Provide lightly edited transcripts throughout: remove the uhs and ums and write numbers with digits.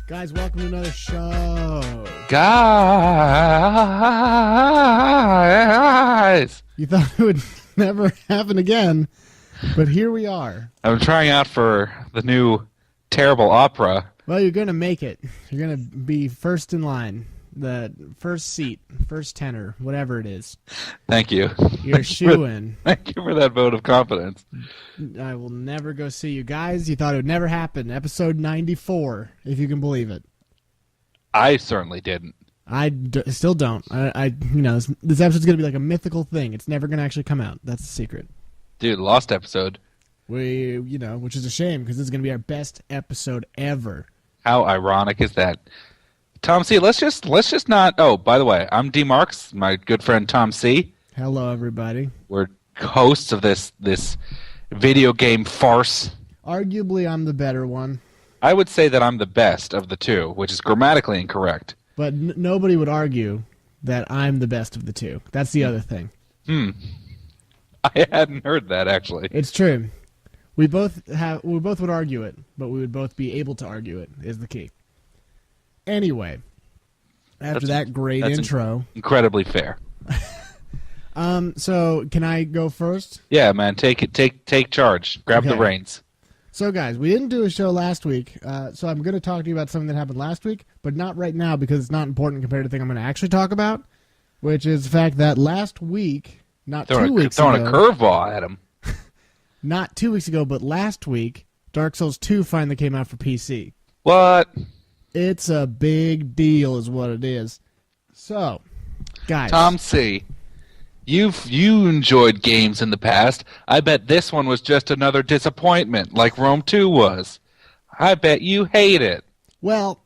Guys, welcome to another show. Guys! You thought it would never happen again, but here we are. I'm trying out for the new terrible opera. Well, you're going to make it. You're going to be first in line. The first seat, first tenor, whatever it is. Thank you. You're shoo-in. Thank you for that vote of confidence. I will never go see you. Guys, you thought it would never happen. Episode 94, if you can believe it. I certainly didn't. Still don't. This episode's going to be like a mythical thing. It's never going to actually come out. That's the secret. Dude, lost episode. Which is a shame, because this is going to be our best episode ever. How ironic is that? Tom C, let's just not... Oh, by the way, I'm D. Marks, my good friend Tom C. Hello, everybody. We're hosts of this video game farce. Arguably, I'm the better one. I would say that I'm the best of the two, which is grammatically incorrect. But nobody would argue that I'm the best of the two. That's the other thing. I hadn't heard that, actually. It's true. We both would argue it, but we would both be able to argue it, is the key. Anyway, after that great intro. Incredibly fair. So can I go first? Yeah, man, take charge. Grab the reins. So guys, we didn't do a show last week, so I'm going to talk to you about something that happened last week, but not right now because it's not important compared to the thing I'm going to actually talk about, which is the fact that last week, not 2 weeks ago. Throwing a curveball at him. Not 2 weeks ago, but last week, Dark Souls 2 finally came out for PC. What? It's a big deal is what it is. So, guys. Tom C., you enjoyed games in the past. I bet this one was just another disappointment, like Rome 2 was. I bet you hate it. Well,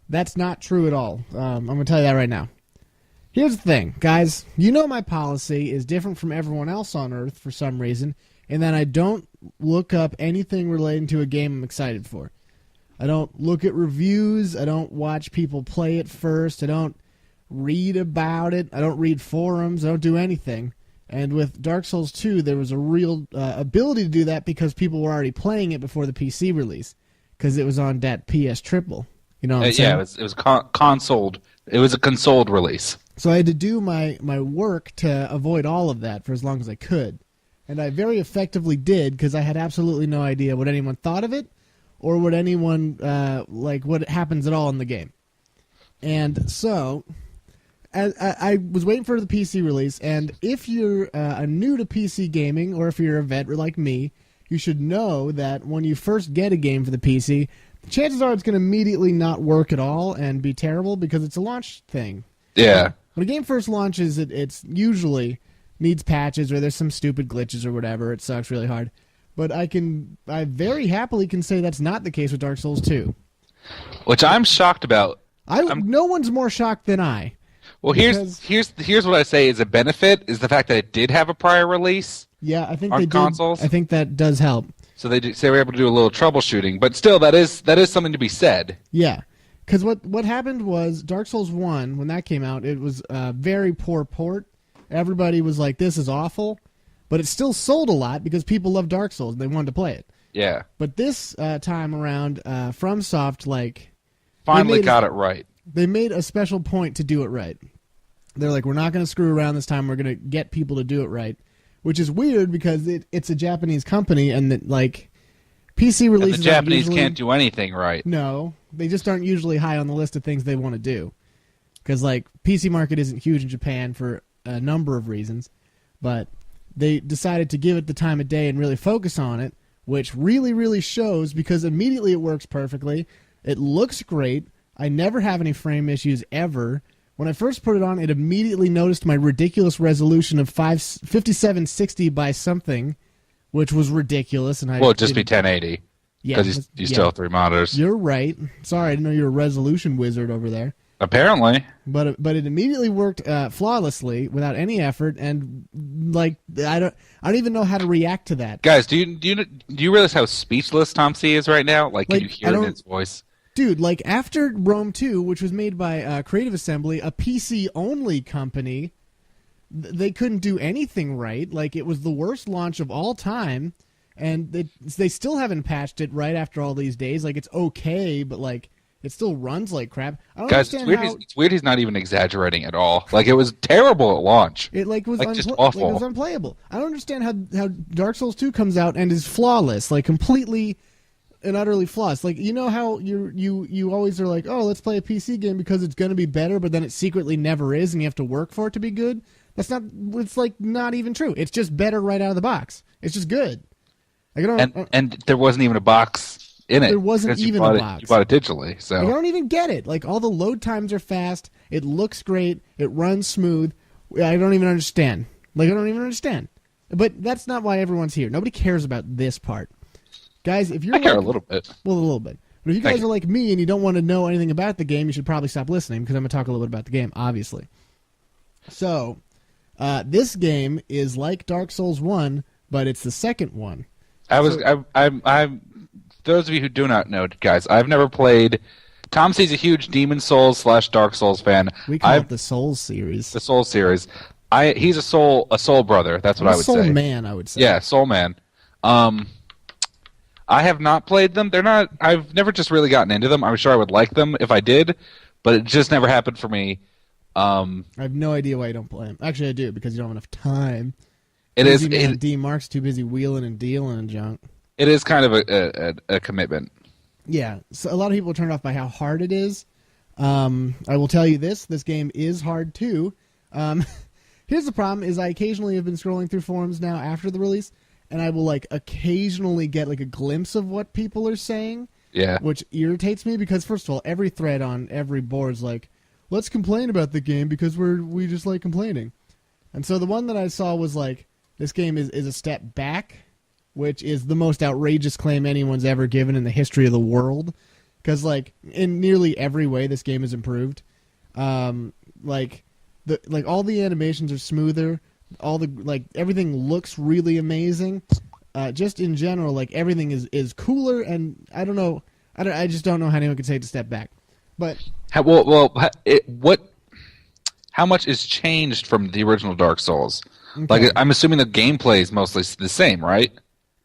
that's not true at all. I'm going to tell you that right now. Here's the thing, guys. You know my policy is different from everyone else on Earth for some reason, in that I don't look up anything relating to a game I'm excited for. I don't look at reviews. I don't watch people play it first. I don't read about it. I don't read forums. I don't do anything. And with Dark Souls 2, there was a real ability to do that because people were already playing it before the PC release, because it was on that PS Triple. You know what I'm saying? Yeah, it was consoled. It was a consoled release. So I had to do my work to avoid all of that for as long as I could. And I very effectively did, because I had absolutely no idea what anyone thought of it, or what anyone, what happens at all in the game. And so, I was waiting for the PC release, and if you're new to PC gaming, or if you're a vet like me, you should know that when you first get a game for the PC, chances are it's going to immediately not work at all and be terrible, because it's a launch thing. Yeah. When a game first launches, it's usually needs patches, or there's some stupid glitches or whatever. It sucks really hard. But I very happily can say that's not the case with Dark Souls 2. Which I'm shocked about. No one's more shocked than I. Well, here's what I say is a benefit, is the fact that it did have a prior release. Yeah, I think on they did. consoles. I think that does help. So they were able to do a little troubleshooting, but still, that is something to be said. Yeah, because what happened was Dark Souls 1, when that came out, it was a very poor port. Everybody was like, "This is awful." But it still sold a lot because people love Dark Souls and they wanted to play it. Yeah. But this time around, FromSoft, finally got it right. They made a special point to do it right. They're like, we're not going to screw around this time. We're going to get people to do it right. Which is weird because it's a Japanese company, and that, PC releases and the Japanese can't do anything right. No. They just aren't usually high on the list of things they want to do. Because, PC market isn't huge in Japan for a number of reasons. But they decided to give it the time of day and really focus on it, which really, really shows, because immediately it works perfectly. It looks great. I never have any frame issues ever. When I first put it on, it immediately noticed my ridiculous resolution of 5760 by something, which was ridiculous. And it'd just be 1080, because you still have 3 monitors. You're right. Sorry, I didn't know you were a resolution wizard over there. Apparently. But it immediately worked flawlessly without any effort, and I don't even know how to react to that. Guys, do you realize how speechless Tom C is right now? Can you hear it in his voice? Dude, after Rome 2, which was made by Creative Assembly, a PC-only company, they couldn't do anything right. It was the worst launch of all time, and they still haven't patched it right after all these days. It's okay, but It still runs like crap. I don't Guys, understand it's weird he's not even exaggerating at all. Like, it was terrible at launch. it was just awful. it was unplayable. I don't understand how Dark Souls 2 comes out and is flawless, like completely and utterly flawless. Like, you know how you always are like, oh, let's play a PC game because it's going to be better, but then it secretly never is, and you have to work for it to be good. It's like not even true. It's just better right out of the box. It's just good. Like, And there wasn't even a box in it. There wasn't even a box. You bought it digitally, so I don't even get it. Like, all the load times are fast. It looks great. It runs smooth. I don't even understand. But that's not why everyone's here. Nobody cares about this part. Guys, if you're I care a little bit. Well, a little bit. But if you guys are like me and you don't want to know anything about the game, you should probably stop listening because I'm going to talk a little bit about the game, obviously. So, this game is like Dark Souls 1, but it's the second one. Those of you who do not know, guys, I've never played. Tom C's a huge Demon Souls / Dark Souls fan. We call it the Souls series. The Souls series. He's a soul brother. That's what I would say. Soul man, I would say. Yeah, soul man. I have not played them. They're not. I've never just really gotten into them. I'm sure I would like them if I did, but it just never happened for me. I have no idea why you don't play them. Actually, I do, because you don't have enough time. D. Mark's too busy wheeling and dealing and junk. It is kind of a commitment. Yeah, so a lot of people are turned off by how hard it is. I will tell you this game is hard too. Here's the problem, is I occasionally have been scrolling through forums now after the release, and I will like occasionally get like a glimpse of what people are saying. Yeah. Which irritates me because, first of all, every thread on every board is like, let's complain about the game because we just like complaining. And so the one that I saw was like, this game is a step back, which is the most outrageous claim anyone's ever given in the history of the world. Because, like, in nearly every way, this game is improved. Like all the animations are smoother. Everything looks really amazing. Just in general, like, everything is cooler, and I don't know. I just don't know how anyone could say to step back. But how much is changed from the original Dark Souls? Okay. Like, I'm assuming the gameplay is mostly the same, right?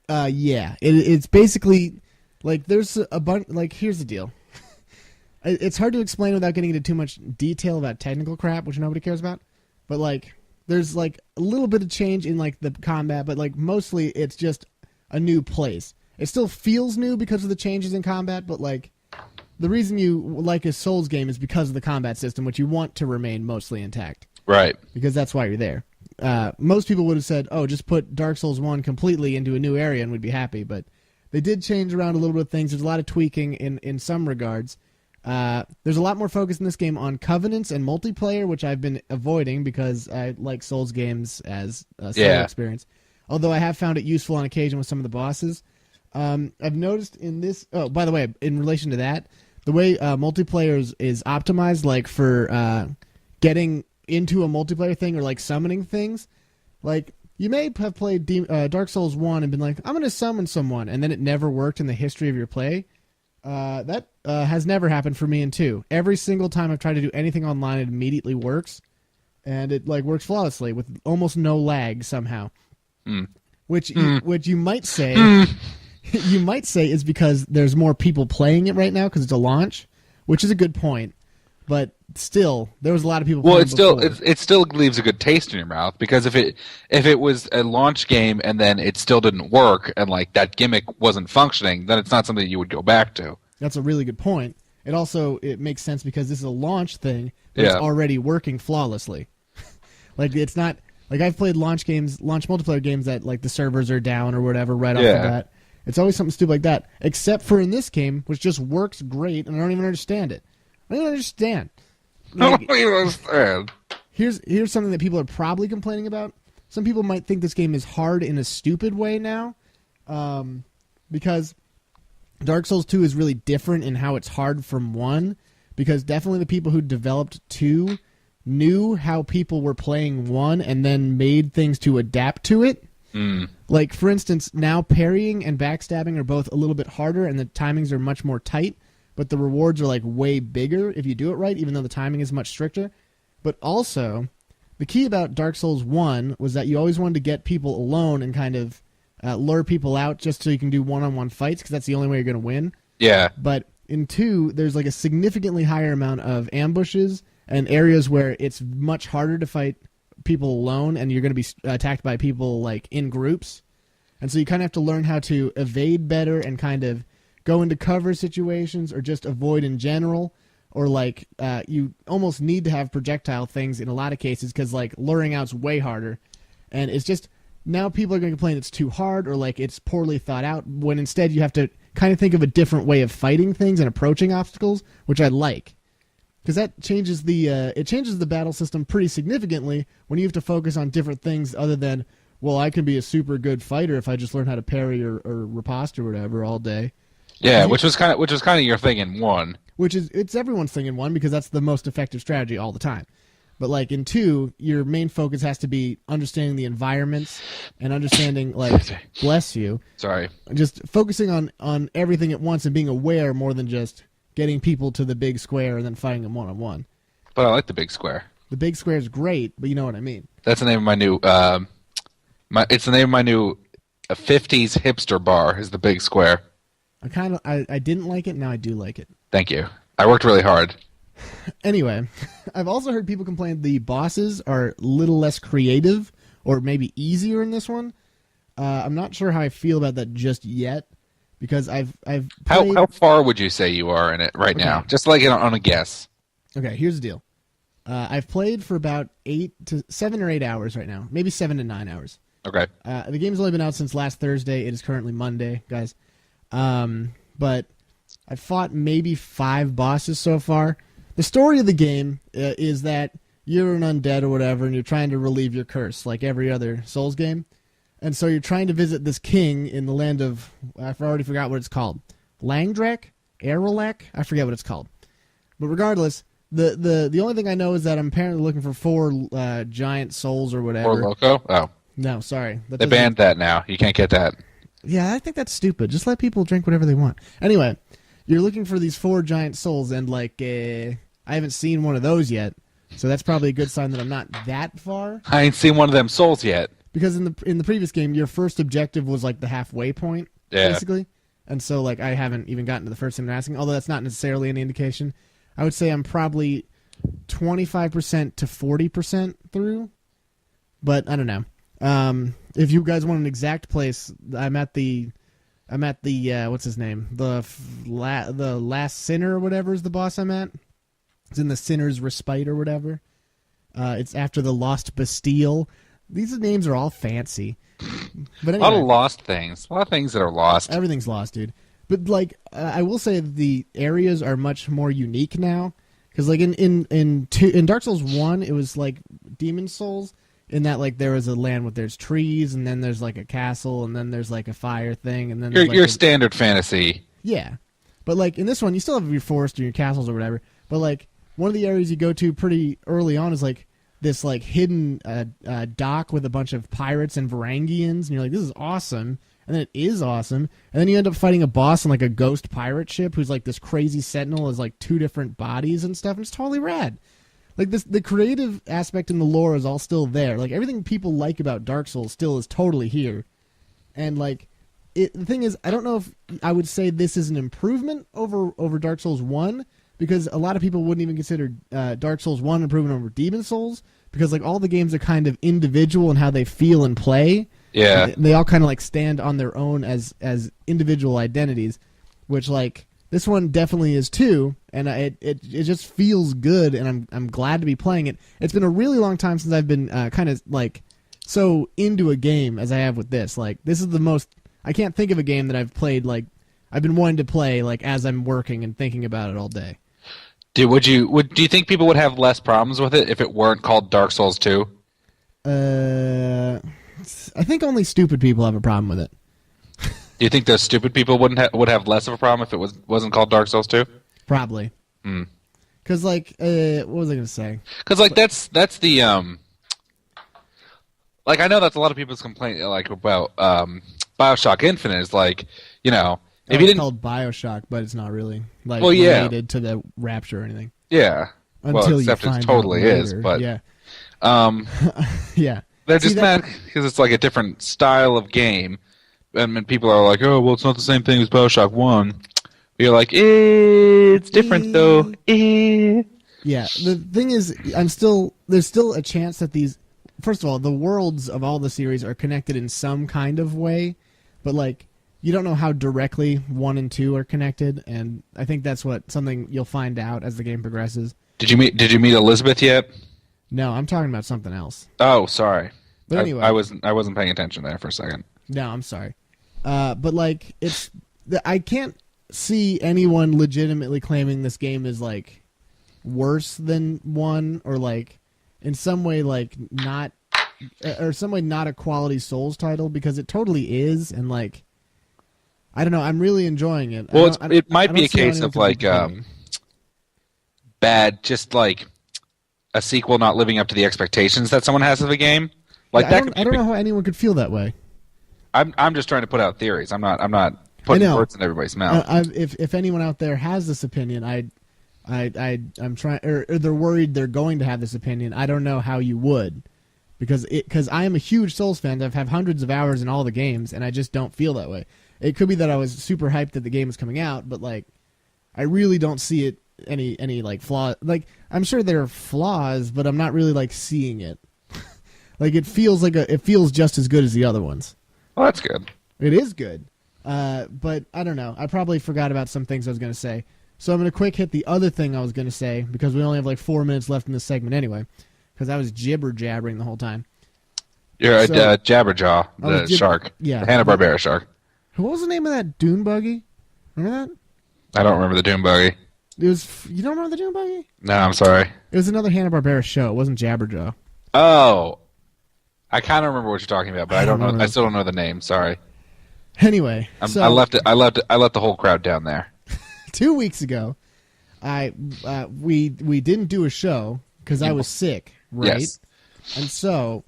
Yeah. It's basically like there's a bunch. Like, here's the deal. It's hard to explain without getting into too much detail about technical crap, which nobody cares about. But like, there's like a little bit of change in like the combat, but like mostly it's just a new place. It still feels new because of the changes in combat, but like the reason you like a Souls game is because of the combat system, which you want to remain mostly intact. Right. Because that's why you're there. Most people would have said, oh, just put Dark Souls 1 completely into a new area and we'd be happy, but they did change around a little bit of things. There's a lot of tweaking in some regards. There's a lot more focus in this game on covenants and multiplayer, which I've been avoiding because I like Souls games as a solo experience. Although I have found it useful on occasion with some of the bosses. I've noticed in this... Oh, by the way, in relation to that, the way multiplayer is optimized, like for getting into a multiplayer thing or like summoning things, like you may have played Dark Souls 1 and been like, I'm going to summon someone, and then it never worked in the history of your play. That has never happened for me in 2. Every single time I've tried to do anything online, it immediately works, and it like works flawlessly with almost no lag somehow. Which you might say you might say is because there's more people playing it right now because it's a launch, which is a good point. But still, there was a lot of people. Well, it still leaves a good taste in your mouth, because if it was a launch game and then it still didn't work and like that gimmick wasn't functioning, then it's not something you would go back to. That's a really good point. It makes sense because this is a launch thing that's already working flawlessly. Like, it's not like I've played launch multiplayer games that like the servers are down or whatever right off the bat. It's always something stupid like that, except for in this game, which just works great, and I don't even understand it. I don't understand. Like, I don't even understand. Here's something that people are probably complaining about. Some people might think this game is hard in a stupid way now, because Dark Souls 2 is really different in how it's hard from 1, because definitely the people who developed 2 knew how people were playing 1 and then made things to adapt to it. Like, for instance, now parrying and backstabbing are both a little bit harder and the timings are much more tight, but the rewards are like way bigger if you do it right, even though the timing is much stricter. But also, the key about Dark Souls 1 was that you always wanted to get people alone and kind of lure people out just so you can do one-on-one fights, because that's the only way you're going to win. Yeah. But In 2, there's like a significantly higher amount of ambushes and areas where it's much harder to fight people alone, and you're going to be attacked by people like in groups. And so you kind of have to learn how to evade better and kind of go into cover situations or just avoid in general. Or like you almost need to have projectile things in a lot of cases because like luring out's way harder. And it's just now people are going to complain it's too hard or like it's poorly thought out when instead you have to kind of think of a different way of fighting things and approaching obstacles, which I like. Because that changes the battle system pretty significantly when you have to focus on different things other than, well, I can be a super good fighter if I just learn how to parry or riposte or whatever all day. Yeah, which was kind of your thing in 1. It's everyone's thing in 1 because that's the most effective strategy all the time. But like in 2, your main focus has to be understanding the environments and understanding like bless you. Sorry. Just focusing on everything at once and being aware more than just getting people to the big square and then fighting them one-on-one. But I like the big square. The big square is great, but you know what I mean. That's the name of my new it's the name of my new 50s hipster bar is the big square. I didn't like it, now I do like it. Thank you. I worked really hard. Anyway, I've also heard people complain the bosses are a little less creative or maybe easier in this one. I'm not sure how I feel about that just yet because I've played... How far would you say you are in it right now? Just like on a guess. Okay, here's the deal. I've played for about 7 or 8 hours right now, maybe 7 to 9 hours. Okay. The game's only been out since last Thursday. It is currently Monday, guys. But I've fought maybe 5 bosses so far. The story of the game is that you're an undead or whatever, and you're trying to relieve your curse, like every other Souls game. And so you're trying to visit this king in the land of... I already forgot what it's called. Langdrek? Arelek? I forget what it's called. But regardless, the only thing I know is that I'm apparently looking for 4 giant souls or whatever. 4 Loco? Oh. No, sorry. They banned that now. You can't get that. Yeah, I think that's stupid. Just let people drink whatever they want. Anyway, you're looking for these 4 giant souls, and like I haven't seen one of those yet, so that's probably a good sign that I'm not that far. I ain't seen one of them souls yet. Because in the previous game, your first objective was like the halfway point, basically, and so like I haven't even gotten to the first thing I'm asking. Although that's not necessarily any indication. I would say I'm probably 25% to 40% through, but I don't know. If you guys want an exact place, I'm at the what's his name? The last sinner or whatever is the boss I'm at. It's in the Sinner's Respite or whatever. It's after the Lost Bastille. These names are all fancy. But anyway, a lot of lost things. A lot of things that are lost. Everything's lost, dude. But like, I will say the areas are much more unique now. Because like in Dark Souls 1, it was like Demon Souls. In that, like, there was a land where there's trees, and then there's, like, a castle, and then there's, like, a fire thing, and then there's, your standard fantasy. Yeah. But, like, in this one, you still have your forest or your castles or whatever. But, like, one of the areas you go to pretty early on is, like, this, like, hidden dock with a bunch of pirates and Varangians, and you're like, this is awesome. And then it is awesome. And then you end up fighting a boss on, like, a ghost pirate ship who's, like, this crazy sentinel has, like, 2 different bodies and stuff, and it's totally rad. Like, the creative aspect in the lore is all still there. Like, everything people like about Dark Souls still is totally here. And, like, the thing is, I don't know if I would say this is an improvement over Dark Souls 1, because a lot of people wouldn't even consider Dark Souls 1 an improvement over Demon Souls, because, like, all the games are kind of individual in how they feel and play. Yeah. They all kind of, like, stand on their own as individual identities, which, like... This one definitely is too, and it just feels good, and I'm glad to be playing it. It's been a really long time since I've been kind of like so into a game as I have with this. Like, this is the most... I can't think of a game that I've played, like, I've been wanting to play, like, as I'm working and thinking about it all day. Dude, do you think people would have less problems with it if it weren't called Dark Souls 2? I think only stupid people have a problem with it. Do you think those stupid people would have less of a problem if it wasn't called Dark Souls 2? Probably. Because, like, what was I going to say? Because, like, that's the, like, I know that's a lot of people's complaint, like, about, Bioshock Infinite is, like, you know... If you didn't... called Bioshock, but it's not really, like, related to the Rapture or anything. Yeah. Until except you find it totally out later. is, but... Yeah. Yeah. They're just mad because it's, like, a different style of game. And people are like, oh, well, it's not the same thing as Bioshock 1. You're like, it's different though. Yeah, the thing is, there's still a chance that these, first of all, the worlds of all the series are connected in some kind of way, but like, you don't know how directly 1 and 2 are connected, and I think that's something you'll find out as the game progresses. Did you meet Elizabeth yet? No, I'm talking about something else. Oh, sorry. But anyway, I wasn't paying attention there for a second. No, I'm sorry. But like, I can't see anyone legitimately claiming this game is like worse than 1, or like in some way like not, or some way not a quality Souls title, because it totally is, and like, I don't know, I'm really enjoying it. Well, it might be a case of like bad, just like a sequel not living up to the expectations that someone has of a game. Like yeah, I don't know how anyone could feel that way. I'm just trying to put out theories. I'm not putting words in everybody's mouth. If anyone out there has this opinion, I'm trying, or they're worried they're going to have this opinion. I don't know how you would, because I am a huge Souls fan. I've had hundreds of hours in all the games, and I just don't feel that way. It could be that I was super hyped that the game was coming out, but like, I really don't see it any like flaw. Like, I'm sure there are flaws, but I'm not really like seeing it. Like, it feels just as good as the other ones. Well, that's good. It is good. But I don't know. I probably forgot about some things I was going to say. So I'm going to quick hit the other thing I was going to say, because we only have like 4 minutes left in this segment anyway, because I was jibber-jabbering the whole time. You're a Jabberjaw, the shark. Yeah. The Hanna-Barbera shark. What was the name of that dune buggy? Remember that? I don't remember the Doom Buggy. You don't remember the dune buggy? No, I'm sorry. It was another Hanna-Barbera show. It wasn't Jabberjaw. Oh. I kind of remember what you're talking about, but I don't know. I still don't know the name. Sorry. Anyway, I left the whole crowd down there. 2 weeks ago, we didn't do a show because I was sick, right? Yes. And so,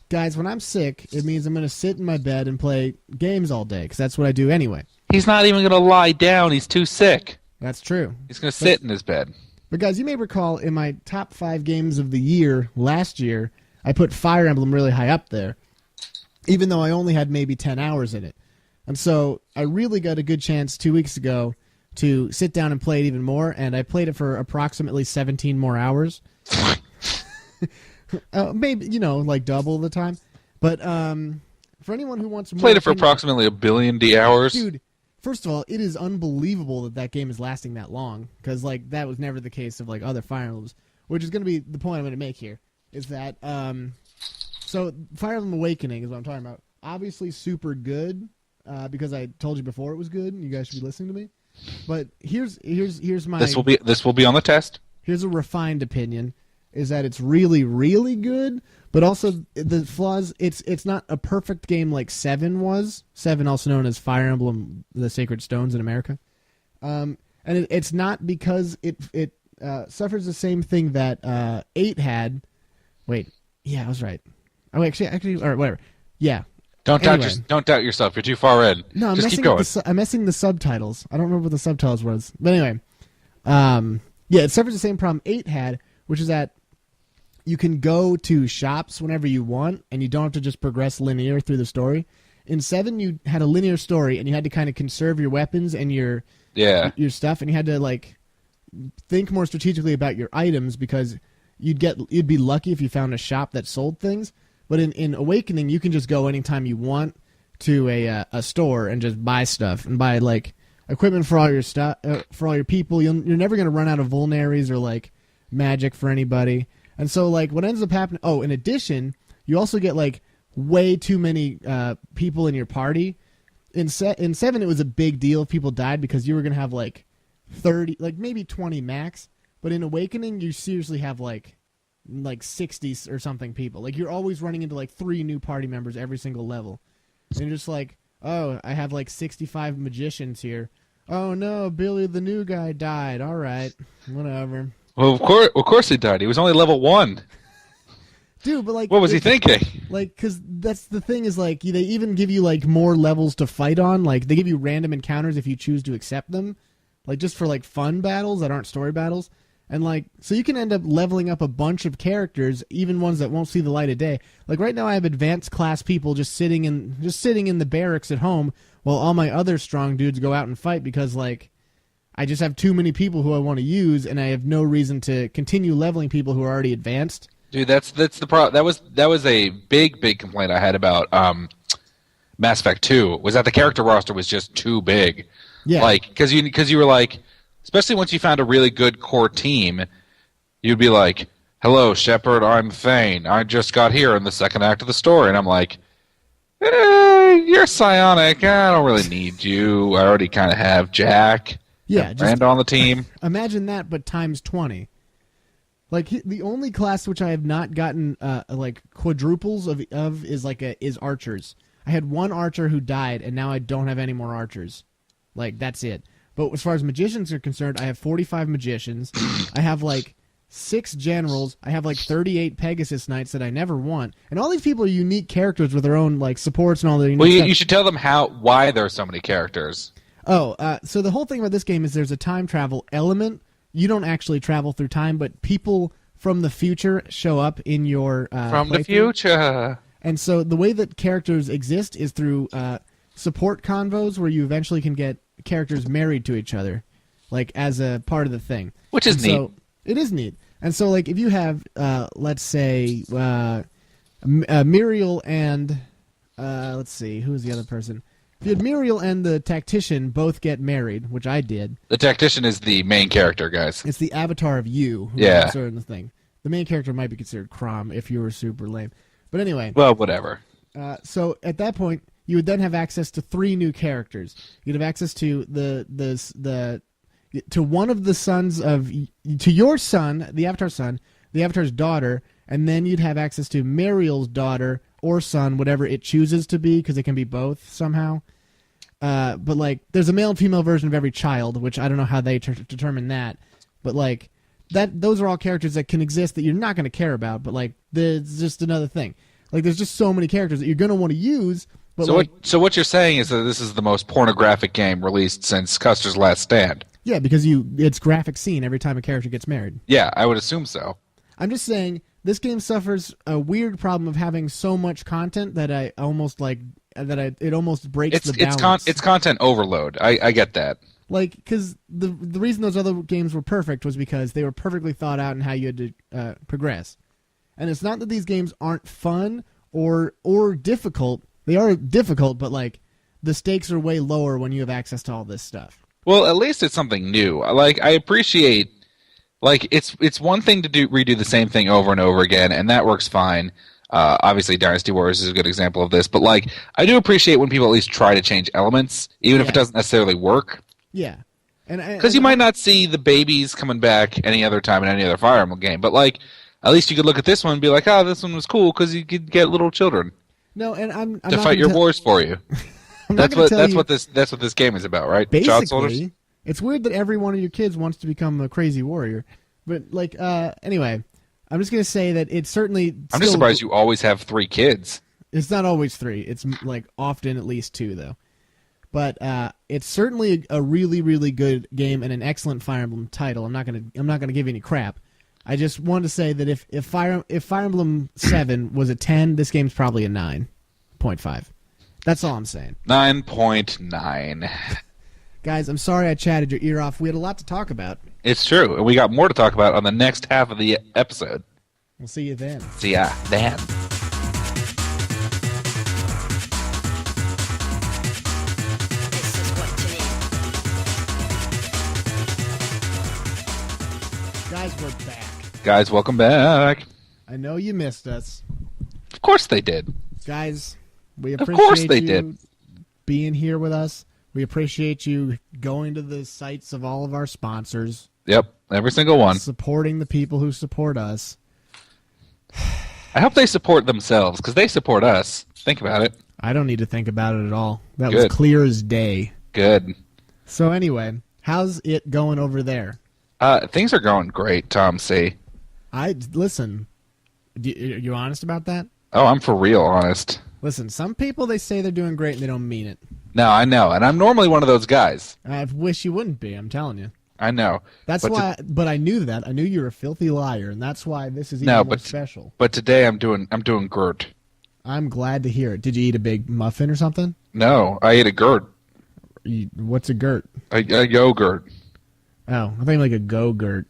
guys, when I'm sick, it means I'm going to sit in my bed and play games all day, because that's what I do anyway. He's not even going to lie down. He's too sick. That's true. He's going to sit in his bed. But guys, you may recall in my top 5 games of the year last year, I put Fire Emblem really high up there, even though I only had maybe 10 hours in it. And so I really got a good chance 2 weeks ago to sit down and play it even more, and I played it for approximately 17 more hours. Maybe, like double the time. But for anyone who wants more... Played it for approximately 1 billion hours. Dude, first of all, it is unbelievable that game is lasting that long, because like that was never the case of like other Fire Emblems, which is going to be the point I'm going to make here. Is that so Fire Emblem Awakening is what I'm talking about. Obviously super good, because I told you before it was good, and you guys should be listening to me. But here's my This will be on the test. Here's a refined opinion: is that it's really, really good, but also the flaws. It's not a perfect game like 7 was. 7, also known as Fire Emblem: The Sacred Stones in America, and it's not because it suffers the same thing that 8 had. Wait, yeah, I was right. Oh, actually, or whatever. Yeah. Don't doubt yourself. You're too far in. No, just keep going. I'm messing the subtitles. I don't remember what the subtitles was. But anyway, yeah, it suffers the same problem 8 had, which is that you can go to shops whenever you want, and you don't have to just progress linear through the story. In 7, you had a linear story, and you had to kind of conserve your weapons and your stuff, and you had to like think more strategically about your items, because you'd be lucky if you found a shop that sold things. But in Awakening, you can just go anytime you want to a store and just buy stuff and buy like equipment for all your stuff, for all your people. You're never going to run out of vulneraries or like magic for anybody. And so like what ends up happening, in addition, you also get like way too many people in your party. In 7, it was a big deal if people died, because you were going to have like 30, like maybe 20 max. But in Awakening, you seriously have like 60 or something people. Like, you're always running into like 3 new party members every single level. And you're just like, oh, I have like 65 magicians here. Oh no, Billy the new guy died. All right, whatever. Well, of course he died. He was only level 1. Dude, but like, what was he thinking? Like, because that's the thing is like they even give you like more levels to fight on. Like, they give you random encounters if you choose to accept them. Like, just for like fun battles that aren't story battles. And like, so you can end up leveling up a bunch of characters, even ones that won't see the light of day. Like right now I have advanced class people just sitting in the barracks at home while all my other strong dudes go out and fight, because like I just have too many people who I want to use, and I have no reason to continue leveling people who are already advanced. Dude, that's the problem. That was a big complaint I had about Mass Effect 2. Was that the character roster was just too big. Yeah. Like because you were like, especially once you found a really good core team, you'd be like, "Hello, Shepard. I'm Thane. I just got here in the second act of the story," and I'm like, "You're psionic. I don't really need you. I already kind of have Jack." Yeah, just on the team. Imagine that, but times 20. Like the only class which I have not gotten like quadruples of is archers. I had one archer who died, and now I don't have any more archers. Like that's it. But as far as magicians are concerned, I have 45 magicians. I have like 6 generals. I have like 38 Pegasus Knights that I never want, and all these people are unique characters with their own like supports and all their. Well, you should tell them why there are so many characters. Oh, so the whole thing about this game is there's a time travel element. You don't actually travel through time, but people from the future show up in your from the playthrough. future. And so the way that characters exist is through support convos, where you eventually can get characters married to each other, like as a part of the thing. Which is neat. So it is neat. And so, like, if you have, let's say, Muriel and let's see, who's the other person? If you had Muriel and the tactician both get married, which I did. The tactician is the main character, guys. It's the avatar of you. Yeah. Sort of the thing. The main character might be considered Crom if you were super lame. But anyway. Well, whatever. So at that point, you would then have access to 3 new characters. You'd have access to to one of the sons to your son, the avatar's daughter, and then you'd have access to Muriel's daughter or son, whatever it chooses to be, because it can be both somehow. But like, there's a male and female version of every child, which I don't know how they determine that. But like, those are all characters that can exist that you're not going to care about. But like, there's just another thing. Like, there's just so many characters that you're going to want to use. But so what you're saying is that this is the most pornographic game released since Custer's Last Stand. Yeah, because it's graphic scene every time a character gets married. Yeah, I would assume so. I'm just saying, this game suffers a weird problem of having so much content that it almost breaks the balance. It's content overload. I get that. Like, because the reason those other games were perfect was because they were perfectly thought out in how you had to progress. And it's not that these games aren't fun or difficult. They are difficult, but like, the stakes are way lower when you have access to all this stuff. Well, at least it's something new. Like, I appreciate, like, it's one thing to redo the same thing over and over again, and that works fine. Obviously, Dynasty Warriors is a good example of this, but like, I do appreciate when people at least try to change elements, even if it doesn't necessarily work. Yeah, because you might not see the babies coming back any other time in any other Fire Emblem game, but like, at least you could look at this one and be like, "Oh, this one was cool," because you could get little children. No, and I'm to fight your wars for you. That's what this game is about, right? Child soldiers? Basically, it's weird that every one of your kids wants to become a crazy warrior. But like, anyway, I'm just gonna say that it's certainly. I'm just surprised you always have 3 kids. It's not always 3. It's like often at least 2 though. But it's certainly a really, really good game and an excellent Fire Emblem title. I'm not gonna give you any crap. I just wanted to say that if Fire Emblem 7 was a 10, this game's probably a 9.5. That's all I'm saying. 9.9. Guys, I'm sorry I chatted your ear off. We had a lot to talk about. It's true, and we got more to talk about on the next half of the episode. We'll see you then. See ya then. Guys, we're back. Guys, welcome back. I know you missed us. Of course they did. Guys, we appreciate did. Being here with us. We appreciate you going to the sites of all of our sponsors. Yep, every single one. Supporting the people who support us. I hope they support themselves, because they support us. Think about it. I don't need to think about it at all. That Good. was clear as day. Good. So anyway, how's it going over there? Things are going great, Tom C. Listen, are you honest about that? Oh, I'm for real honest. Listen, some people, they say they're doing great and they don't mean it. No, I know, and I'm normally one of those guys. I wish you wouldn't be, I'm telling you. I know. But I knew that. I knew you were a filthy liar, and that's why this is even more special. But today I'm doing Gert. I'm glad to hear it. Did you eat a big muffin or something? No, I ate a Gert. What's a Gert? A yogurt. Oh, I think like a Go-Gurt.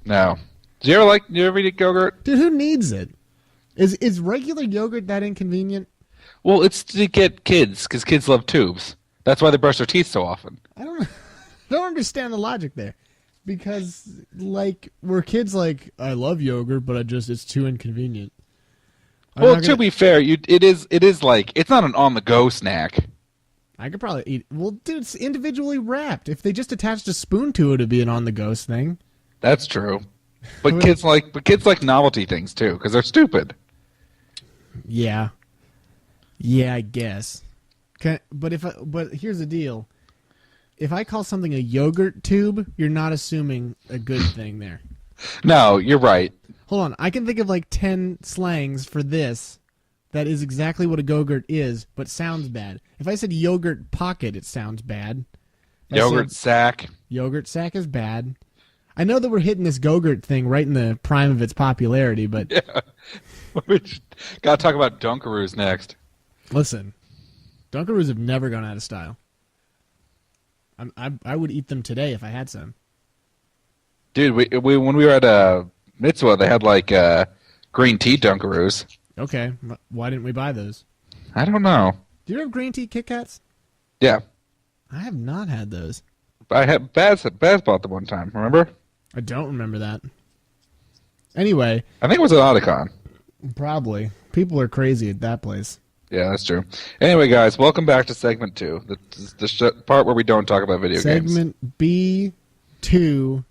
No. Do you ever eat Go-Gurt? Dude, who needs it? Is regular yogurt that inconvenient? Well, it's to get kids, because kids love tubes. That's why they brush their teeth so often. I don't understand the logic there. Because, like, we're kids like, I love yogurt, but it's too inconvenient. Well, to be fair, it is like, it's not an on-the-go snack. I could probably eat. Well, dude, it's individually wrapped. If they just attached a spoon to it, it'd be an on-the-go thing. That's true. But kids like novelty things too, because they're stupid. Yeah, I guess. But here's the deal: if I call something a yogurt tube, you're not assuming a good thing there. No, you're right. Hold on, I can think of like 10 slangs for this that is exactly what a Go-Gurt is, but sounds bad. If I said yogurt pocket, it sounds bad. Yogurt sack. Yogurt sack is bad. I know that we're hitting this Go-Gurt thing right in the prime of its popularity, but... Yeah. We got to talk about Dunkaroos next. Listen, Dunkaroos have never gone out of style. I would eat them today if I had some. Dude, we when we were at Mitzvah, they had like green tea Dunkaroos. Okay, why didn't we buy those? I don't know. Do you have green tea Kit Kats? Yeah. I have not had those. I had Baz bought them one time, remember? I don't remember that. Anyway. I think it was at Oticon. Probably. People are crazy at that place. Yeah, that's true. Anyway, guys, welcome back to segment 2, the part where we don't talk about video games. Segment B2,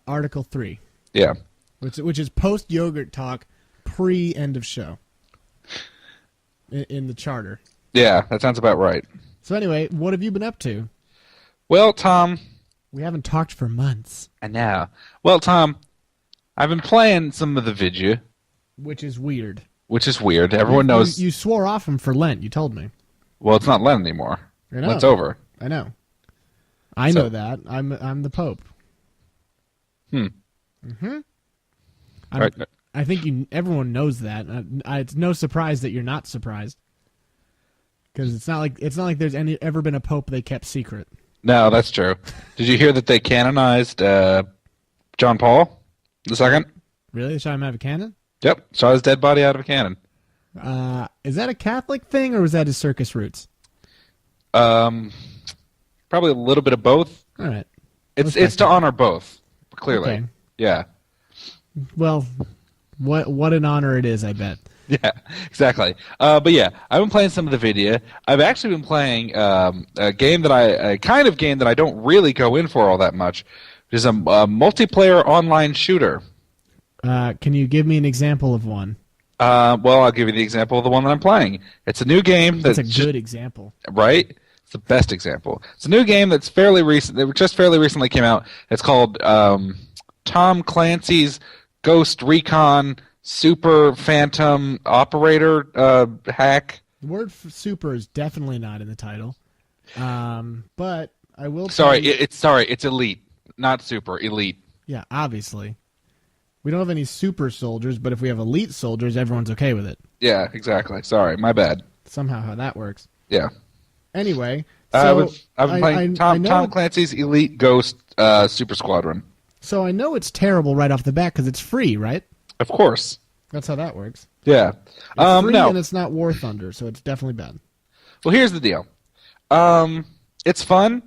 Article 3. Yeah. Which is post-yogurt talk, pre-end of show. In the charter. Yeah, that sounds about right. So anyway, what have you been up to? Well, Tom... We haven't talked for months. I know. Well, Tom, I've been playing some of the Vidya. Which is weird. Everyone knows... You swore off them for Lent, you told me. Well, it's not Lent anymore. I know. Lent's over. I know. I know that. I'm the Pope. Mm-hmm. Right. I think everyone knows that. It's no surprise that you're not surprised. Because it's not like there's ever been a Pope they kept secret. No, that's true. Did you hear that they canonized John Paul II? Really? They shot him out of a cannon? Yep. Shot his dead body out of a cannon. Is that a Catholic thing, or was that his circus roots? Probably a little bit of both. All right. It's to honor both, clearly. Okay. Yeah. Well, what an honor it is, I bet. Yeah, exactly. But yeah, I've been playing some of the Vidya. I've actually been playing a kind of game that I don't really go in for all that much, which is a multiplayer online shooter. Can you give me an example of one? Well, I'll give you the example of the one that I'm playing. It's a new game. That's a good example. Right? It's the best example. It's a new game that's fairly recent. It just fairly recently came out. It's called Tom Clancy's Ghost Recon Super Phantom Operator hack. The word super is definitely not in the title. But I will. It's elite, not super. Elite. Yeah, obviously. We don't have any super soldiers, but if we have elite soldiers, everyone's okay with it. Yeah, exactly. Sorry, my bad. Somehow how that works. Yeah. Anyway, so I've been playing Tom Clancy's Elite Ghost Super Squadron. So I know it's terrible right off the bat because it's free, right? Of course. That's how that works. Yeah. It's free and it's not War Thunder, so it's definitely bad. Well, here's the deal. It's fun.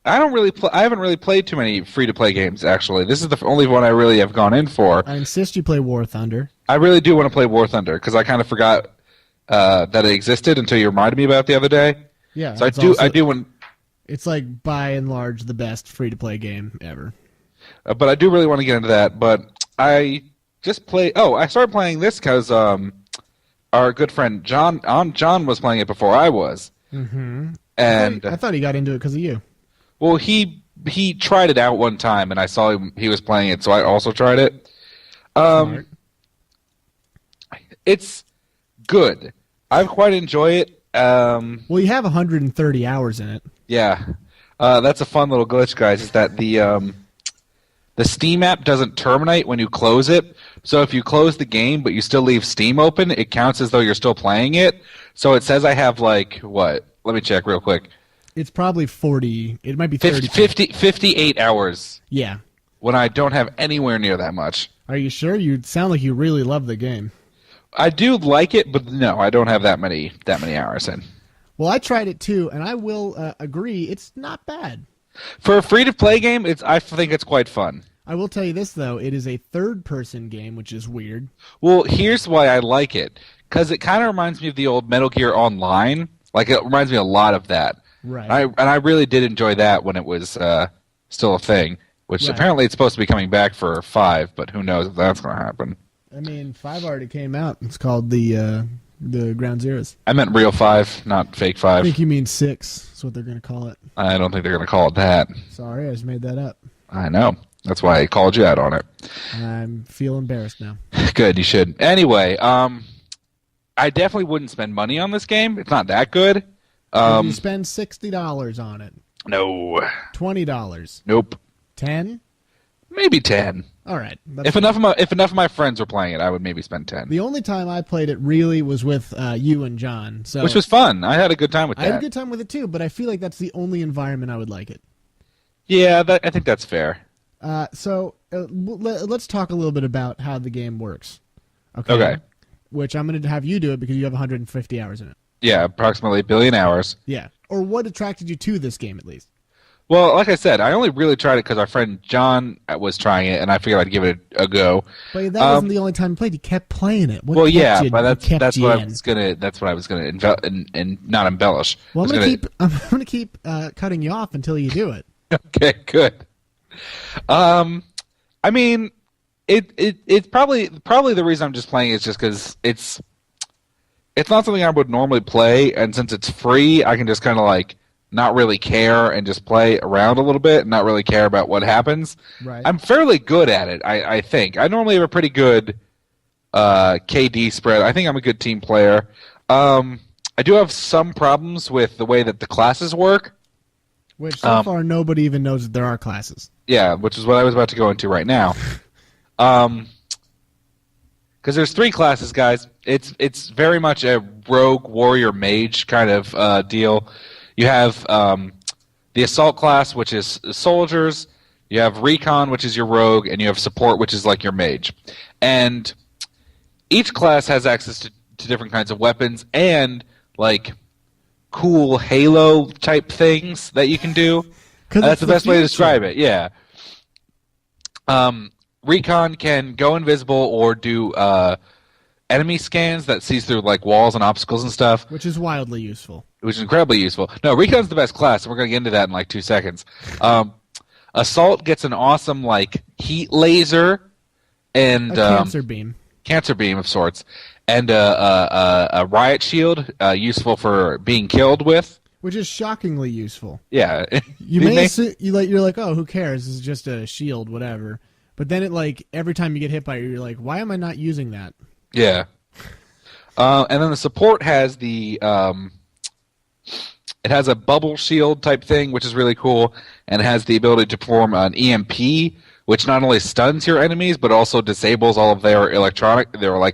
I haven't really played too many free-to-play games, actually. This is the only one I really have gone in for. I insist you play War Thunder. I really do want to play War Thunder, because I kind of forgot that it existed until you reminded me about it the other day. Yeah. So I do want... It's like, by and large, the best free-to-play game ever. But I do really want to get into that, but I started playing this because our good friend John was playing it before I was. Mm-hmm. And I thought he got into it because of you. Well, he tried it out one time, and I saw he was playing it, so I also tried it. Smart. It's good. I quite enjoy it. Well, you have 130 hours in it. Yeah. That's a fun little glitch, guys, is that the Steam app doesn't terminate when you close it. So if you close the game but you still leave Steam open, it counts as though you're still playing it. So it says I have, like, what? Let me check real quick. It's probably 40. It might be 30. 58 hours. Yeah. When I don't have anywhere near that much. Are you sure? You sound like you really love the game. I do like it, but no, I don't have that many hours in. Well, I tried it too, and I will agree, it's not bad. For a free-to-play game, I think it's quite fun. I will tell you this, though. It is a third-person game, which is weird. Well, here's why I like it. Because it kind of reminds me of the old Metal Gear Online. Like, it reminds me a lot of that. Right. And I really did enjoy that when it was still a thing, which apparently it's supposed to be coming back for 5, but who knows if that's going to happen. I mean, 5 already came out. It's called the Ground Zeroes. I meant real 5, not fake 5. I think you mean 6. That's what they're going to call it. I don't think they're going to call it that. Sorry, I just made that up. I know. That's why I called you out on it. I feel embarrassed now. Good, you should. Anyway, I definitely wouldn't spend money on this game. It's not that good. Would you spend $60 on it? No. $20? Nope. 10? Maybe 10. All right. If enough of my friends were playing it, I would maybe spend 10. The only time I played it really was with you and John. So which was fun. I had a good time with that. I had a good time with it too, but I feel like that's the only environment I would like it. Yeah, I think that's fair. So let's talk a little bit about how the game works. Okay. Which I'm going to have you do it because you have 150 hours in it. Yeah, approximately 1 billion hours. Yeah. Or what attracted you to this game, at least? Well, like I said, I only really tried it because our friend John was trying it, and I figured I'd give it a go. But that wasn't the only time you played. You kept playing it. But that's what I was gonna not embellish. Well, I'm gonna keep cutting you off until you do it. Okay, good. I mean, it's probably the reason I'm just playing is just because it's not something I would normally play, and since it's free, I can just kind of like not really care and just play around a little bit and not really care about what happens. Right. I'm fairly good at it, I think. I normally have a pretty good KD spread. I think I'm a good team player. I do have some problems with the way that the classes work. Which so far nobody even knows that there are classes. Yeah, which is what I was about to go into right now. Because there's 3 classes, guys. It's very much a rogue warrior mage kind of deal. You have the assault class, which is soldiers. You have recon, which is your rogue, and you have support, which is like your mage. And each class has access to different kinds of weapons and like cool Halo type things that you can do. That's the best way to describe it. Yeah. Recon can go invisible or do enemy scans that sees through like walls and obstacles and stuff, which is wildly useful. Which is incredibly useful. No, Recon's the best class, and we're going to get into that in like 2 seconds. Assault gets an awesome like heat laser and cancer beam of sorts, and a riot shield useful for being killed with. Which is shockingly useful. Yeah, you're like, oh, who cares? This is just a shield, whatever. But then it like every time you get hit by it, you're like, why am I not using that? Yeah. And then the support has the it has a bubble shield type thing, which is really cool, and it has the ability to perform an EMP, which not only stuns your enemies but also disables all of their like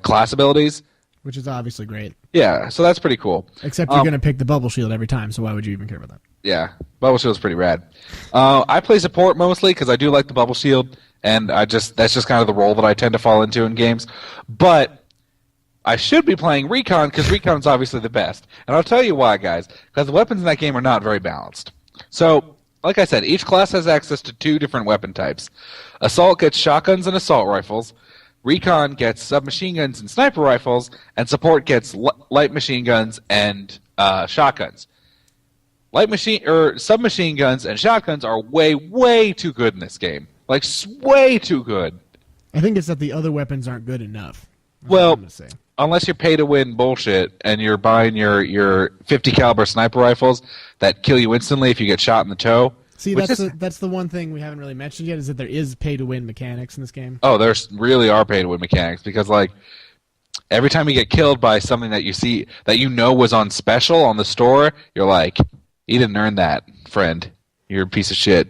class abilities. Which is obviously great. Yeah, so that's pretty cool. Except you're going to pick the bubble shield every time, so why would you even care about that? Yeah, bubble shield's pretty rad. I play support mostly because I do like the bubble shield, and that's just kind of the role that I tend to fall into in games. But I should be playing Recon because Recon's obviously the best. And I'll tell you why, guys. Because the weapons in that game are not very balanced. So, like I said, each class has access to 2 different weapon types. Assault gets shotguns and assault rifles. Recon gets submachine guns and sniper rifles. And support gets light machine guns and shotguns. Submachine guns and shotguns are way, way too good in this game. Like, way too good. I think it's that the other weapons aren't good enough. Well, unless you're pay-to-win bullshit and you're buying your 50 caliber sniper rifles that kill you instantly if you get shot in the toe. See, that's the one thing we haven't really mentioned yet is that there is pay-to-win mechanics in this game. Oh, there really are pay-to-win mechanics because, like, every time you get killed by something that you see that you know was on special on the store, you're like, you didn't earn that, friend. You're a piece of shit.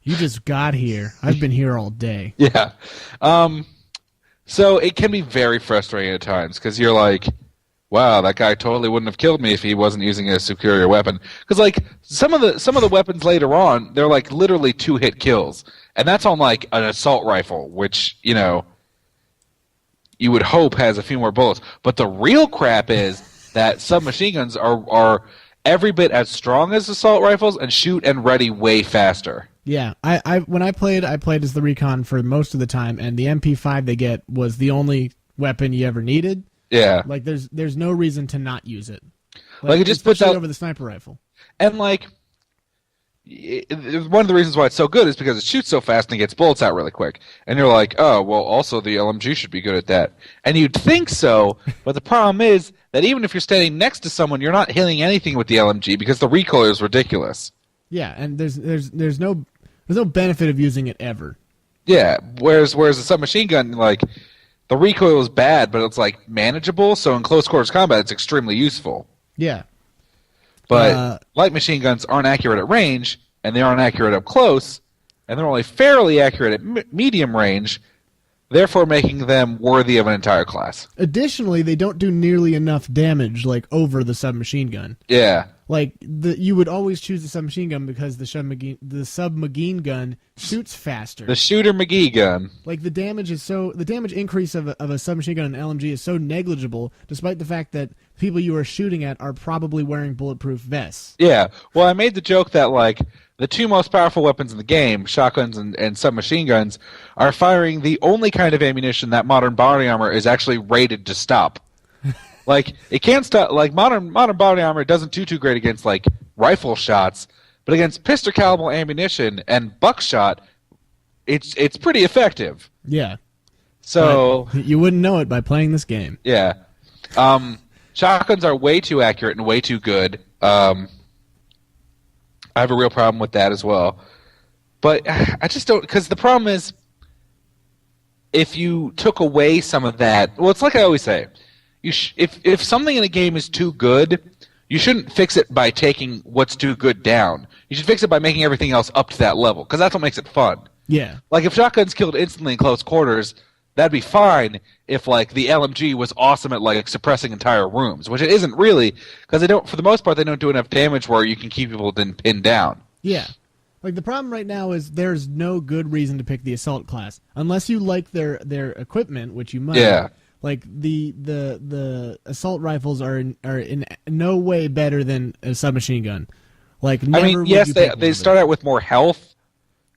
You just got here. I've been here all day. Yeah. So it can be very frustrating at times because you're like, wow, that guy totally wouldn't have killed me if he wasn't using a superior weapon. Because like some of the weapons later on, they're like literally 2-hit kills, and that's on like an assault rifle, which you would hope has a few more bullets. But the real crap is that submachine guns are every bit as strong as assault rifles and shoot and ready way faster. Yeah, when I played as the Recon for most of the time, and the MP5 they get was the only weapon you ever needed. Yeah, like there's no reason to not use it. Like it just puts out over the sniper rifle. And like one of the reasons why it's so good is because it shoots so fast and it gets bullets out really quick. And you're like, oh, well, also the LMG should be good at that. And you'd think so, but the problem is that even if you're standing next to someone, you're not hitting anything with the LMG because the recoil is ridiculous. Yeah, and there's no benefit of using it ever. Yeah, whereas a submachine gun, like, the recoil is bad, but it's like manageable, so in close quarters combat it's extremely useful. Yeah. But light machine guns aren't accurate at range, and they aren't accurate up close, and they're only fairly accurate at medium range, therefore making them worthy of an entire class. Additionally, they don't do nearly enough damage, like, over the submachine gun. Yeah. Like, you would always choose the submachine gun because the submachine gun shoots faster. The Shooter McGee gun. Like, the damage increase of a submachine gun and LMG is so negligible, despite the fact that people you are shooting at are probably wearing bulletproof vests. Yeah. Well, I made the joke that, like, the two most powerful weapons in the game, shotguns and submachine guns, are firing the only kind of ammunition that modern body armor is actually rated to stop. Like, it can't stop. Like, modern body armor doesn't do too great against, like, rifle shots, but against pistol caliber ammunition and buckshot, it's pretty effective. Yeah. So but you wouldn't know it by playing this game. Yeah. Shotguns are way too accurate and way too good. I have a real problem with that as well. But I just don't, because the problem is, if you took away some of that, well, it's like I always say, if something in a game is too good, you shouldn't fix it by taking what's too good down. You should fix it by making everything else up to that level, because that's what makes it fun. Yeah. Like, if shotguns killed instantly in close quarters, that'd be fine if, like, the LMG was awesome at, like, suppressing entire rooms, which it isn't really, because they don't, for the most part, they don't do enough damage where you can keep people pinned down. Yeah. Like, the problem right now is there's no good reason to pick the assault class, unless you like their equipment, which you might. Yeah. Like, the assault rifles are in no way better than a submachine gun. Like, never I mean, yes, they start out with more health,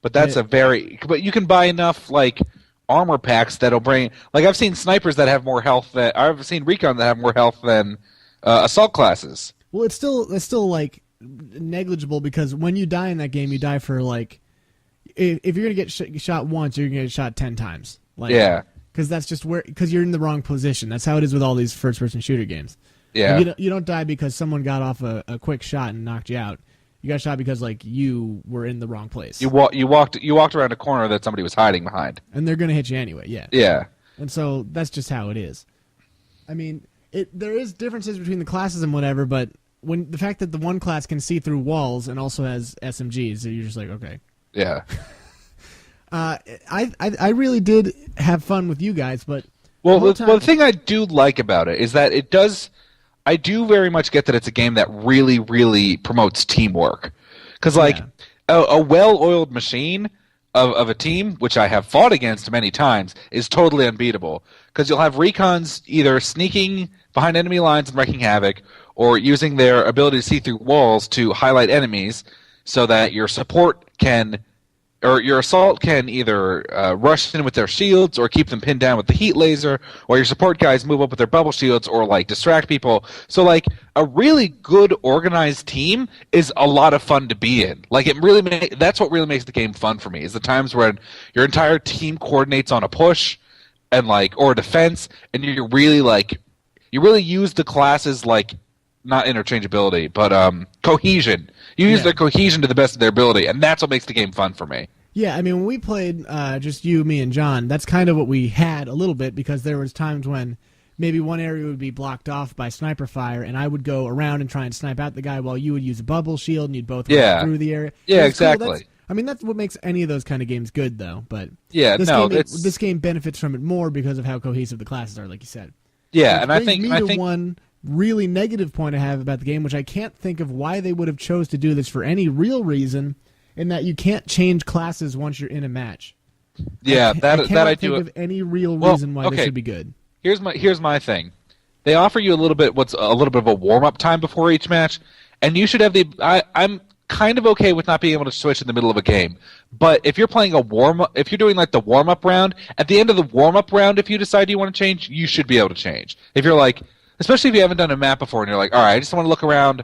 but that's but you can buy enough, like, armor packs that'll bring, like, I've seen snipers that have more health I've seen recon that have more health than assault classes. Well, it's still like negligible, because when you die in that game, you die for, like, if you're gonna get shot once, you're gonna get shot 10 times. Like, yeah. Because that's just because you're in the wrong position. That's how it is with all these first-person shooter games. Yeah. You don't die because someone got off a quick shot and knocked you out. You got shot because, like, you were in the wrong place. You walked around a corner that somebody was hiding behind. And they're gonna hit you anyway. Yeah. Yeah. And so that's just how it is. I mean, there is differences between the classes and whatever, but when the fact that the one class can see through walls and also has SMGs, so you're just like, okay. Yeah. I really did have fun with you guys, but the thing I do like about it is that it does. I do very much get that it's a game that really, really promotes teamwork, because like a well-oiled machine of a team, which I have fought against many times, is totally unbeatable. Because you'll have recons either sneaking behind enemy lines and wreaking havoc, or using their ability to see through walls to highlight enemies, so that your support can. Or your assault can either rush in with their shields or keep them pinned down with the heat laser, or your support guys move up with their bubble shields or, like, distract people. So, like, a really good organized team is a lot of fun to be in. Like, that's what really makes the game fun for me, is the times when your entire team coordinates on a push and, like, or a defense, and you really use the classes, like, not interchangeability, but cohesion. You use their cohesion to the best of their ability, and that's what makes the game fun for me. Yeah, I mean, when we played just you, me, and John, that's kind of what we had a little bit, because there was times when maybe one area would be blocked off by sniper fire, and I would go around and try and snipe out the guy while you would use a bubble shield, and you'd both run through the area. Yeah, exactly. Cool. That's what makes any of those kind of games good, though. But this game benefits from it more because of how cohesive the classes are, like you said. Yeah, and I think really negative point I have about the game, which I can't think of why they would have chose to do this for any real reason, in that you can't change classes once you're in a match. Yeah, I cannot do. think of any real reason why this should be good. Here's my thing. They offer you a little bit of a warm up time before each match, and you should have I'm kind of okay with not being able to switch in the middle of a game. But if you're playing if you're doing like the warm up round, at the end of the warm up round, if you decide you want to change, you should be able to change. If you're like, especially if you haven't done a map before and you're like, all right, I just want to look around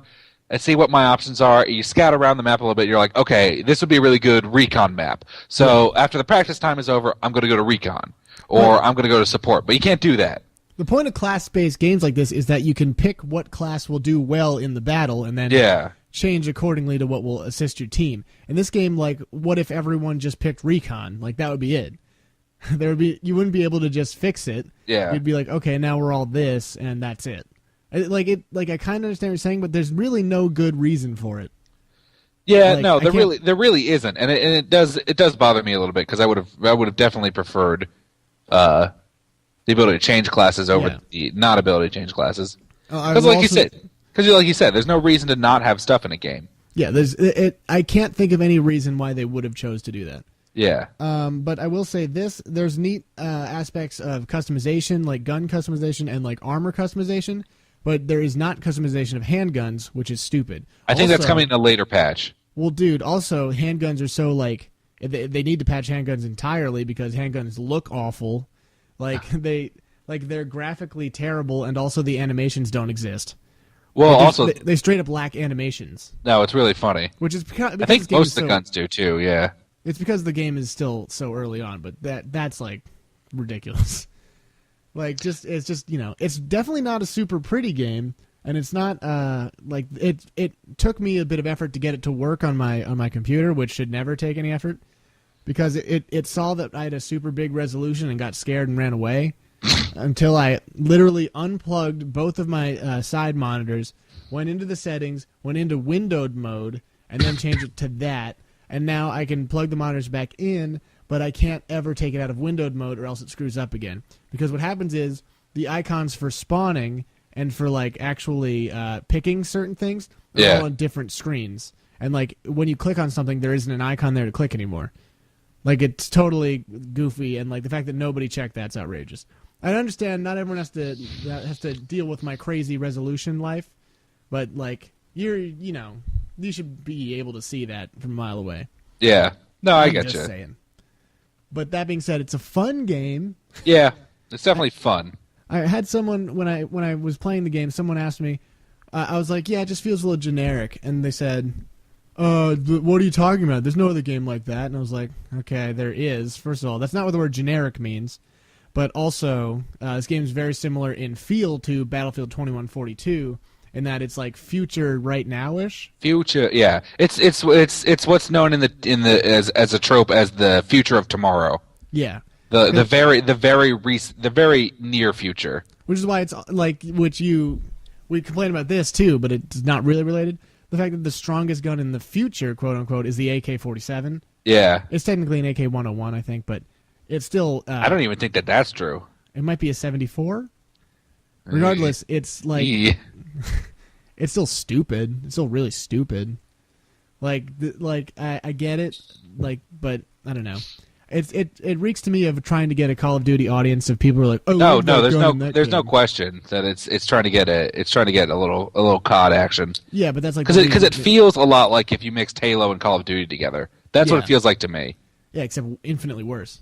and see what my options are. You scout around the map a little bit. You're like, okay, this would be a really good Recon map. So after the practice time is over, I'm going to go to Recon. Or I'm going to go to support. But you can't do that. The point of class-based games like this is that you can pick what class will do well in the battle and then change accordingly to what will assist your team. In this game, like, what if everyone just picked Recon? Like, that would be it. You wouldn't be able to just fix it. Yeah. You'd be like, okay, now we're all this, and that's it. Like I kind of understand what you're saying, but there's really no good reason for it. Yeah, like, no, there really isn't, and it does bother me a little bit because I would have definitely preferred the ability to change classes over the not ability to change classes. Because like you said, there's no reason to not have stuff in a game. Yeah, I can't think of any reason why they would have chose to do that. Yeah. But I will say this: there's neat aspects of customization, like gun customization and like armor customization. But there is not customization of handguns, which is stupid. I think that's coming in a later patch. Well, dude, also handguns are so like they need to patch handguns entirely because handguns look awful. Like they're graphically terrible, and also the animations don't exist. Well, like also they straight up lack animations. No, it's really funny. Which is because I think most of the guns do too. Yeah, it's because the game is still so early on, but that's like ridiculous. Like it's just it's definitely not a super pretty game, and it's not like it took me a bit of effort to get it to work on my computer, which should never take any effort. Because it saw that I had a super big resolution and got scared and ran away until I literally unplugged both of my side monitors, went into the settings, went into windowed mode, and then changed it to that. And now I can plug the monitors back in, but I can't ever take it out of windowed mode or else it screws up again. Because what happens is the icons for spawning and for like actually picking certain things are all on different screens. And like when you click on something, there isn't an icon there to click anymore. Like, it's totally goofy, and like the fact that nobody checked that's outrageous. I understand not everyone has to deal with my crazy resolution life, but like you should be able to see that from a mile away. Yeah, no, I get you. Just saying. But that being said, it's a fun game. Yeah, it's definitely fun. I had someone when I was playing the game, someone asked me, I was like, yeah, it just feels a little generic, and they said, what are you talking about? There's no other game like that. And I was like, okay, there is. First of all, that's not what the word generic means. But also, this game is very similar in feel to Battlefield 2142, in that it's like future right now-ish. Future, yeah. It's what's known in the as a trope as the future of tomorrow. Yeah. The very near future. Which is why it's like we complain about this too, but it's not really related. The fact that the strongest gun in the future, quote unquote, is the AK-47. Yeah. It's technically an AK-101, I think, but it's still. I don't even think that's true. It might be a 74. Regardless, it's like it's still stupid. It's still really stupid. Like I get it, like, but I don't know. It reeks to me of trying to get a Call of Duty audience of people who are like, oh no, there's no question that it's trying to get a little COD action. Yeah, but that's like because it feels a lot like if you mixed Halo and Call of Duty together. That's what it feels like to me. Yeah, except infinitely worse.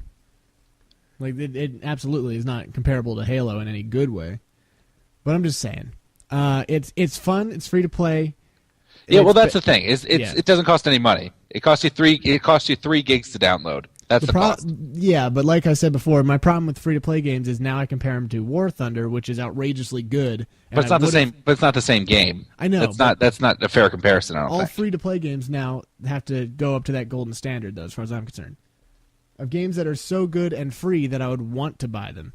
Like it absolutely is not comparable to Halo in any good way. But I'm just saying, it's fun. It's free to play. Yeah, well, that's the thing. It doesn't cost any money. It costs you 3 gigs to download. That's the cost. Yeah, but like I said before, my problem with free-to-play games is now I compare them to War Thunder, which is outrageously good. But it's not the same. But it's not the same game. I know. That's not a fair comparison. I don't think. All free-to-play games now have to go up to that golden standard, though, as far as I'm concerned. Of games that are so good and free that I would want to buy them,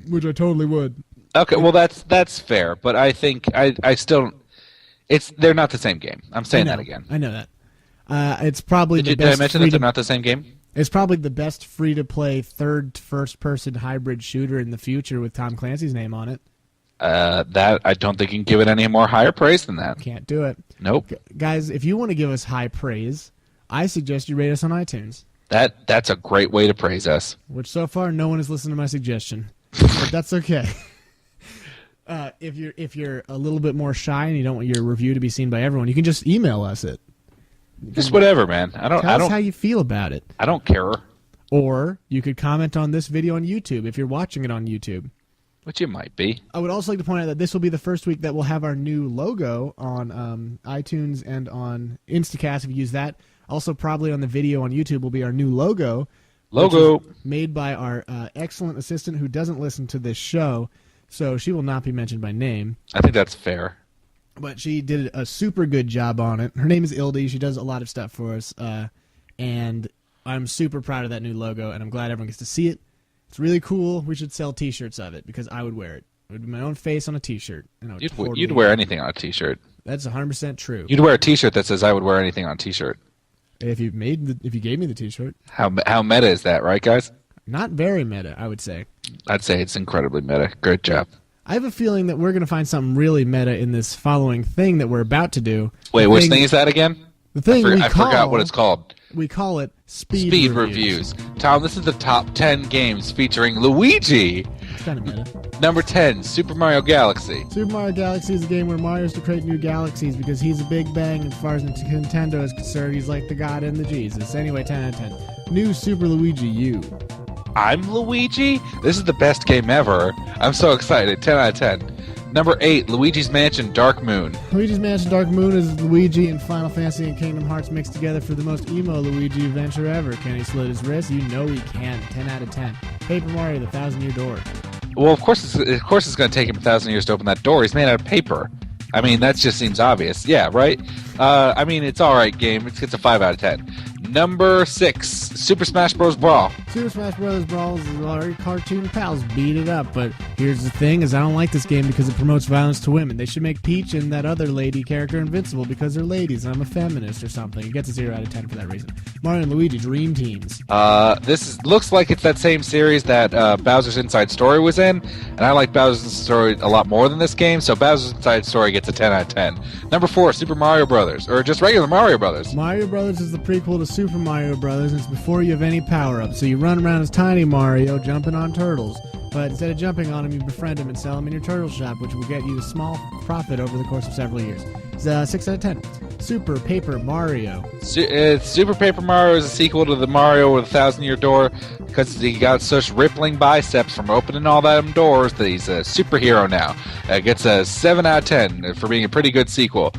which I totally would. Okay, well that's fair, but I think I still, they're not the same game. I'm saying that again. I know that. It's probably did I mention that they're not the same game? It's probably the best free-to-play first-person hybrid shooter in the future with Tom Clancy's name on it. That I don't think you can give it any more higher praise than that. Can't do it. Nope. Guys, if you want to give us high praise, I suggest you rate us on iTunes. That's a great way to praise us. Which so far no one has listened to my suggestion, but that's okay. If you're a little bit more shy and you don't want your review to be seen by everyone, you can just email us it. Just whatever, man. Tell us how you feel about it. I don't care. Or you could comment on this video on YouTube if you're watching it on YouTube. Which you might be. I would also like to point out that this will be the first week that we'll have our new logo on iTunes and on Instacast if you use that. Also, probably on the video on YouTube will be our new logo. Logo. Made by our excellent assistant who doesn't listen to this show, so she will not be mentioned by name. I think that's fair. But she did a super good job on it. Her name is Ildi. She does a lot of stuff for us. And I'm super proud of that new logo, and I'm glad everyone gets to see it. It's really cool. We should sell T-shirts of it because I would wear it. It would be my own face on a T-shirt. And You'd wear anything on a T-shirt. That's 100% true. You'd wear a T-shirt that says "I would wear anything on a T-shirt." If you gave me the T-shirt. How meta is that, right, guys? Not very meta, I would say. I'd say it's incredibly meta. Great job. I have a feeling that we're going to find something really meta in this following thing that we're about to do. Wait, which thing is that again? The thing I forgot what it's called. We call it Speed Reviews. Tom, this is the top 10 games featuring Luigi. It's kind of meta. Number 10, Super Mario Galaxy. Super Mario Galaxy is a game where Mario's to create new galaxies because he's a big bang, and as far as Nintendo is concerned, he's like the god and the Jesus. Anyway, 10 out of 10. New Super Luigi U. I'm Luigi? This is the best game ever. I'm so excited. 10 out of 10. Number 8, Luigi's Mansion Dark Moon. Luigi's Mansion Dark Moon is Luigi and Final Fantasy and Kingdom Hearts mixed together for the most emo Luigi adventure ever. Can he slit his wrist? You know he can. 10 out of 10. Paper Mario, the 1,000-Year Door. Well, of course it's going to take him 1,000 years to open that door. He's made out of paper. I mean, that just seems obvious. Yeah, right? I mean, it's all right game. It's a 5 out of 10. Number 6, Super Smash Bros. Brawl. Super Smash Bros. Brawl is our cartoon pals beat it up, but here's the thing, is I don't like this game because it promotes violence to women. They should make Peach and that other lady character invincible because they're ladies and I'm a feminist or something. It gets a 0 out of 10 for that reason. Mario and Luigi Dream Teams. Looks like it's that same series that Bowser's Inside Story was in, and I like Bowser's Story a lot more than this game, so Bowser's Inside Story gets a 10 out of 10. Number 4, Super Mario Brothers, or just regular Mario Brothers. Mario Brothers is the prequel to Super Mario Brothers, and it's before you have any power-ups, so you run around as tiny Mario jumping on turtles. But instead of jumping on them, you befriend them and sell them in your turtle shop, which will get you a small profit over the course of several years. It's 6 out of 10. Super Paper Mario. Super Paper Mario is a sequel to the Mario with a 1,000-Year Door because he got such rippling biceps from opening all them doors that he's a superhero now. Gets a 7 out of 10 for being a pretty good sequel.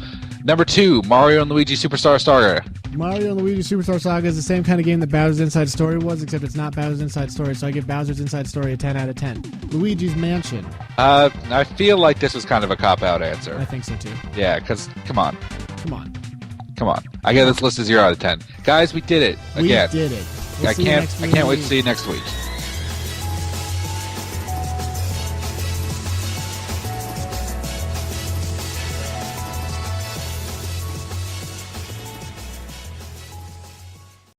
Number 2, Mario and Luigi Superstar Saga. Mario and Luigi Superstar Saga is the same kind of game that Bowser's Inside Story was, except it's not Bowser's Inside Story, so I give Bowser's Inside Story a 10 out of 10. Luigi's Mansion. I feel like this was kind of a cop-out answer. I think so, too. Yeah, because, come on. Come on. Come on. I get this list a 0 out of 10. Guys, we did it. Again. We did it. I can't wait to see you next week.